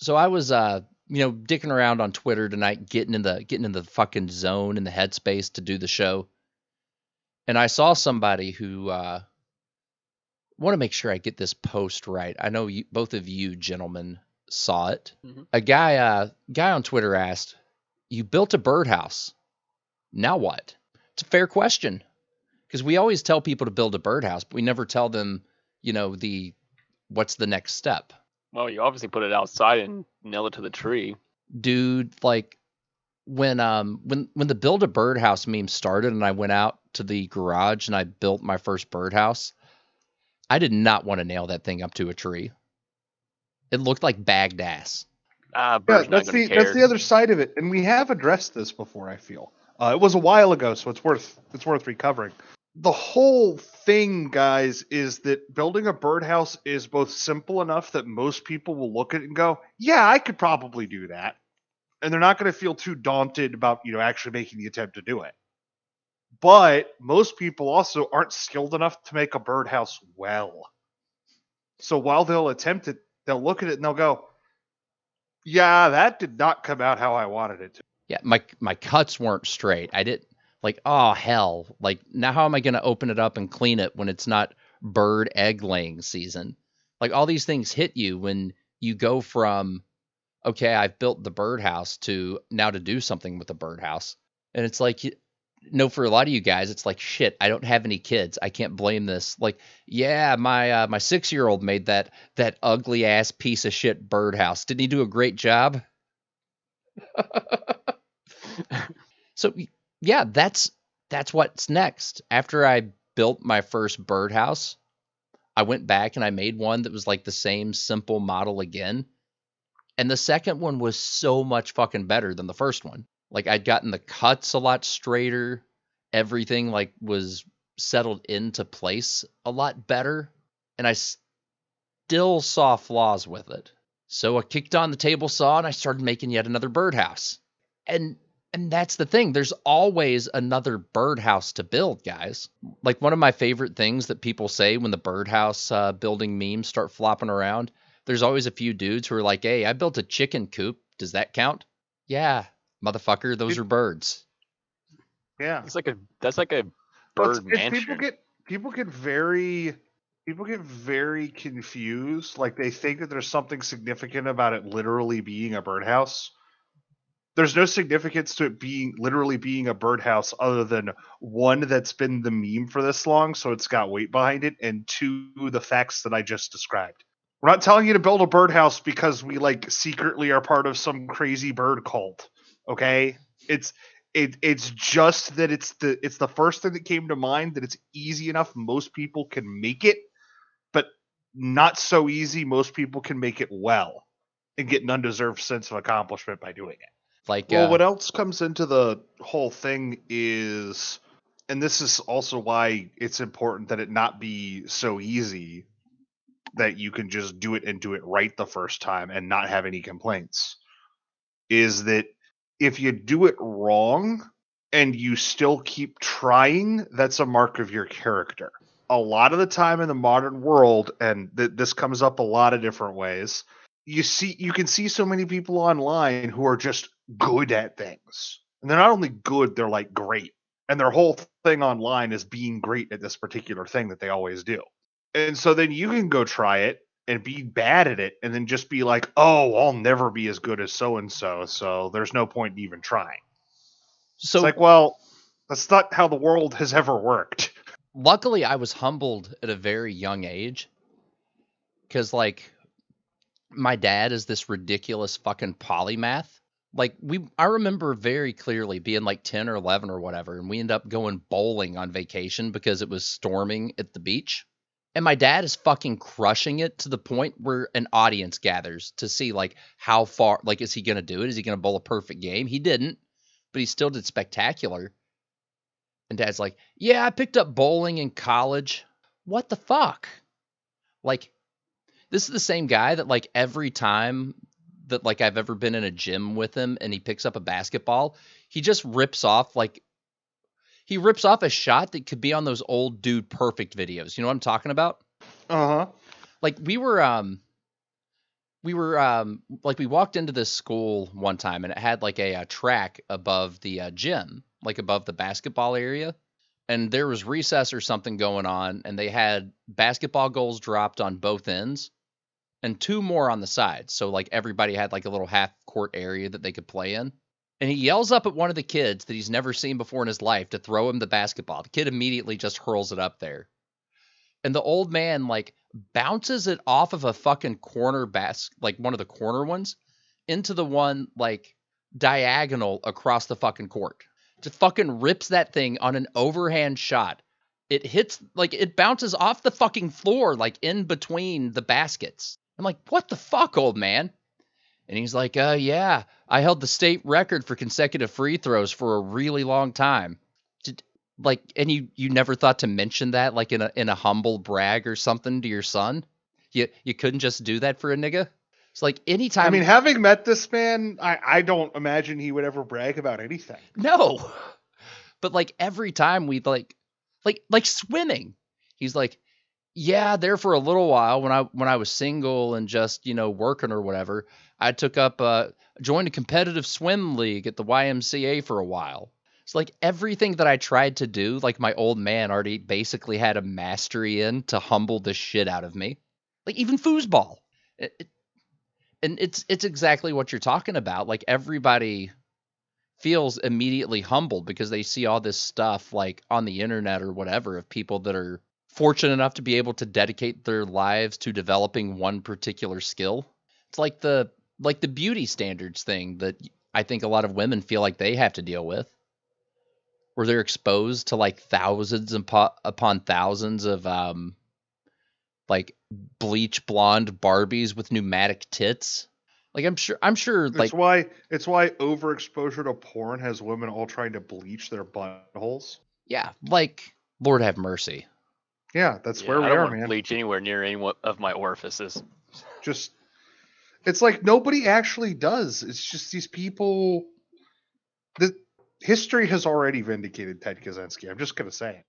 So I was dicking around on Twitter tonight, getting in the fucking zone in the headspace to do the show. And I saw somebody who want to make sure I get this post right. I know both of you gentlemen saw it. Mhm. A guy on Twitter asked, "You built a birdhouse. Now what?" It's a fair question because we always tell people to build a birdhouse, but we never tell them, the what's the next step. Well, you obviously put it outside and nail it to the tree. Dude, like when the build a birdhouse meme started and I went out to the garage and I built my first birdhouse, I did not want to nail that thing up to a tree. It looked like bagged ass. Yeah, Bird's not going to care. that's the other side of it, and we have addressed this before. I feel it was a while ago, so it's worth recovering. The whole thing, guys, is that building a birdhouse is both simple enough that most people will look at it and go, "Yeah, I could probably do that," and they're not going to feel too daunted about actually making the attempt to do it. But most people also aren't skilled enough to make a birdhouse well. So while they'll attempt it, they'll look at it and they'll go, "Yeah, that did not come out how I wanted it to." Yeah, my cuts weren't straight. I did like, oh hell. Like now how am I going to open it up and clean it when it's not bird egg laying season? Like all these things hit you when you go from okay, I've built the birdhouse to now to do something with the birdhouse. And it's like for a lot of you guys, it's like shit. I don't have any kids. I can't blame this. Like, yeah, my 6-year-old made that ugly ass piece of shit birdhouse. Didn't he do a great job? So yeah, that's what's next. After I built my first birdhouse, I went back and I made one that was like the same simple model again. And the second one was so much fucking better than the first one. Like I'd gotten the cuts a lot straighter. Everything like was settled into place a lot better. And I still saw flaws with it. So I kicked on the table saw and I started making yet another birdhouse. And that's the thing. There's always another birdhouse to build, guys. Like one of my favorite things that people say when the birdhouse building memes start flopping around, there's always a few dudes who are like, "Hey, I built a chicken coop. Does that count?" Yeah, motherfucker, those are birds. Yeah, That's like a bird it's mansion. people get very confused. Like they think that there's something significant about it literally being a birdhouse. There's no significance to it being literally being a birdhouse other than one, that's been the meme for this long, so it's got weight behind it, and two, the facts that I just described. We're not telling you to build a birdhouse because we like secretly are part of some crazy bird cult. Okay? It's just that it's the first thing that came to mind, that it's easy enough most people can make it, but not so easy most people can make it well and get an undeserved sense of accomplishment by doing it. Like, Well, what else comes into the whole thing is, and this is also why it's important that it not be so easy that you can just do it and do it right the first time and not have any complaints, is that if you do it wrong and you still keep trying, that's a mark of your character. A lot of the time in the modern world, and this comes up a lot of different ways, you can see so many people online who are just good at things. And they're not only good, they're like great. And their whole thing online is being great at this particular thing that they always do. And so then you can go try it and be bad at it and then just be like, "Oh, I'll never be as good as so and so there's no point in even trying." so It's like, well, that's not how the world has ever worked. luckily I was humbled at a very young age because like my dad is this ridiculous fucking polymath. Like I remember very clearly being like 10 or 11 or whatever, and we end up going bowling on vacation because it was storming at the beach. And my dad is fucking crushing it to the point where an audience gathers to see like how far, like, is he going to do it? Is he going to bowl a perfect game? He didn't, but he still did spectacular. And dad's like, "Yeah, I picked up bowling in college." What the fuck? Like, this is the same guy that like every time that like I've ever been in a gym with him and he picks up a basketball, he just rips off a shot that could be on those old Dude Perfect videos. You know what I'm talking about? Uh-huh. Like we were we were like we walked into this school one time and it had like a track above the gym, like above the basketball area, and there was recess or something going on, and they had basketball goals dropped on both ends and two more on the sides. So like everybody had like a little half court area that they could play in. And he yells up at one of the kids that he's never seen before in his life to throw him the basketball. The kid immediately just hurls it up there. And the old man like bounces it off of a fucking corner like one of the corner ones into the one like diagonal across the fucking court. Just fucking rips that thing on an overhand shot. It hits like it bounces off the fucking floor like in between the baskets. I'm like, what the fuck, old man? And he's like, yeah, I held the state record for consecutive free throws for a really long time. Like, and you never thought to mention that, like in a humble brag or something to your son? You couldn't just do that for a nigga? It's like anytime. I mean, having met this man, I don't imagine he would ever brag about anything. No, but like every time we like swimming, he's like, yeah, there for a little while when I was single and just working or whatever, I took up joined a competitive swim league at the YMCA for a while. It's like everything that I tried to do, like my old man already basically had a mastery in to humble the shit out of me. Like even foosball. And it's exactly what you're talking about. Like everybody feels immediately humbled because they see all this stuff like on the internet or whatever of people that are fortunate enough to be able to dedicate their lives to developing one particular skill. It's like the beauty standards thing that I think a lot of women feel like they have to deal with, where they're exposed to like thousands upon thousands of like bleach blonde Barbies with pneumatic tits. Like I'm sure like it's why overexposure to porn has women all trying to bleach their buttholes. Yeah, like Lord have mercy. Yeah, that's where we I don't are, want man. bleach anywhere near any of my orifices. Just it's like nobody actually does. It's just these people. The history has already vindicated Ted Kaczynski. I'm just gonna say it.